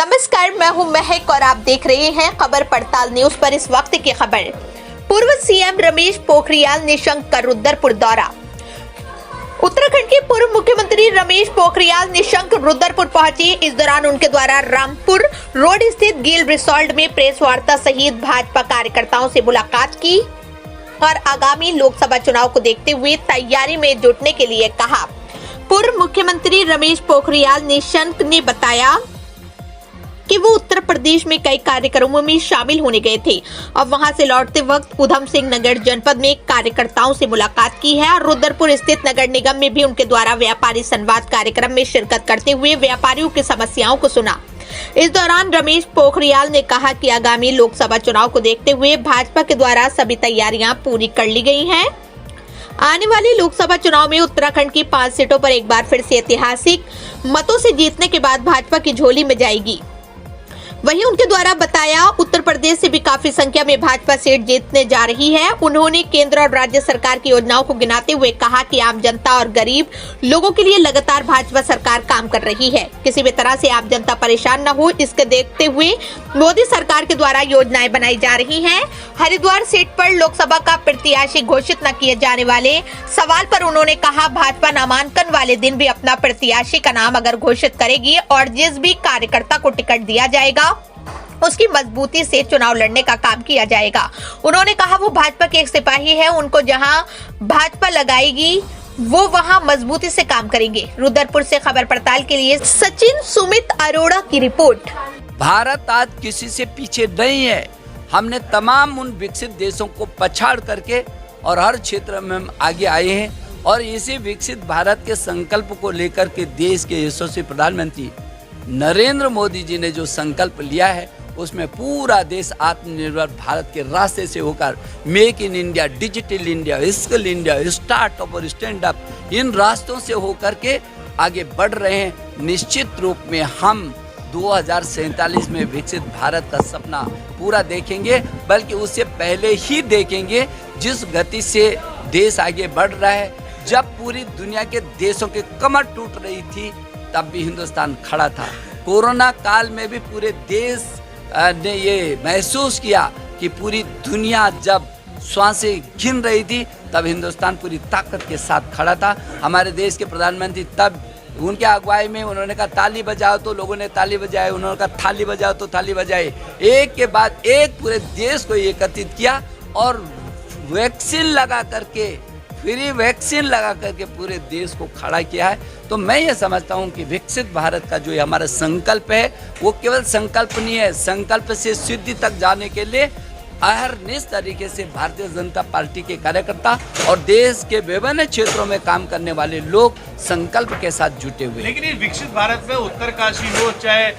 नमस्कार, मैं हूं महक और आप देख रहे हैं खबर पड़ताल न्यूज पर। इस वक्त की खबर। पूर्व सीएम रमेश पोखरियाल निशंक का रुद्रपुर दौरा। उत्तराखंड के पूर्व मुख्यमंत्री रमेश पोखरियाल निशंक रुद्रपुर पहुंचे। इस दौरान उनके द्वारा रामपुर रोड स्थित गिल रिसोर्ट में प्रेस वार्ता सहित भाजपा कार्यकर्ताओं से मुलाकात की और आगामी लोकसभा चुनाव को देखते हुए तैयारी में जुटने के लिए कहा। पूर्व मुख्यमंत्री रमेश पोखरियाल निशंक ने बताया कि वो उत्तर प्रदेश में कई कार्यक्रमों में शामिल होने गए थे और वहां से लौटते वक्त उधम सिंह नगर जनपद में कार्यकर्ताओं से मुलाकात की है और रुद्रपुर स्थित नगर निगम में भी उनके द्वारा व्यापारी संवाद कार्यक्रम में शिरकत करते हुए व्यापारियों की समस्याओं को सुना। इस दौरान रमेश पोखरियाल ने कहा कि आगामी लोकसभा चुनाव को देखते हुए भाजपा के द्वारा सभी तैयारियां पूरी कर ली गई हैं। आने वाले लोकसभा चुनाव में उत्तराखंड की 5 सीटों पर एक बार फिर से ऐतिहासिक मतों से जीतने के बाद भाजपा की झोली में जाएगी। वहीं उनके द्वारा बताया उत्तर प्रदेश से भी काफी संख्या में भाजपा सीट जीतने जा रही है। उन्होंने केंद्र और राज्य सरकार की योजनाओं को गिनाते हुए कहा कि आम जनता और गरीब लोगों के लिए लगातार भाजपा सरकार काम कर रही है। किसी भी तरह से आम जनता परेशान न हो, इसके देखते हुए मोदी सरकार के द्वारा योजनाएं बनाई जा रही हैं। हरिद्वार सीट पर लोकसभा का प्रत्याशी घोषित न किए जाने वाले सवाल पर उन्होंने कहा, भाजपा नामांकन वाले दिन भी अपना प्रत्याशी का नाम अगर घोषित करेगी और जिस भी कार्यकर्ता को टिकट दिया जाएगा उसकी मजबूती से चुनाव लड़ने का काम किया जाएगा। उन्होंने कहा वो भाजपा के एक सिपाही है, उनको जहां भाजपा लगाएगी वो वहां मजबूती से काम करेंगे। रुद्रपुर से खबर पड़ताल के लिए सचिन सुमित अरोड़ा की रिपोर्ट। भारत आज किसी से पीछे नहीं है। हमने तमाम उन विकसित देशों को पछाड़ करके और हर क्षेत्र में हम आगे आए हैं और इसी विकसित भारत के संकल्प को लेकर के देश के यशस्वी प्रधानमंत्री नरेंद्र मोदी जी ने जो संकल्प लिया है उसमें पूरा देश आत्मनिर्भर भारत के रास्ते से होकर make in India, digital India, skill India, startup और स्टैंड अप, इन रास्तों से होकर के आगे बढ़ रहे हैं। निश्चित रूप में हम 2047 में विकसित भारत का सपना पूरा देखेंगे, बल्कि उससे पहले ही देखेंगे। जिस गति से देश आगे बढ़ रहा है, जब पूरी दुनिया के देशों की कमर टूट रही थी तब भी हिंदुस्तान खड़ा था। कोरोना काल में भी पूरे देश ने ये महसूस किया कि पूरी दुनिया जब श्वासें गिन रही थी तब हिंदुस्तान पूरी ताकत के साथ खड़ा था। हमारे देश के प्रधानमंत्री तब उनके अगुवाई में उन्होंने कहा ताली बजाओ तो लोगों ने ताली बजाई, उन्होंने कहा थाली बजाओ तो थाली बजाई। एक के बाद एक पूरे देश को एकत्रित किया और वैक्सीन लगा करके, फ्री वैक्सीन लगा करके पूरे देश को खड़ा किया है। तो मैं ये समझता हूँ कि विकसित भारत का जो हमारा संकल्प है वो केवल संकल्प नहीं है, संकल्प से सिद्धि तक जाने के लिए अहरनिश तरीके से भारतीय जनता पार्टी के कार्यकर्ता और देश के विभिन्न क्षेत्रों में काम करने वाले लोग संकल्प के साथ जुटे हुए। लेकिन ये विकसित भारत में उत्तरकाशी हो चाहे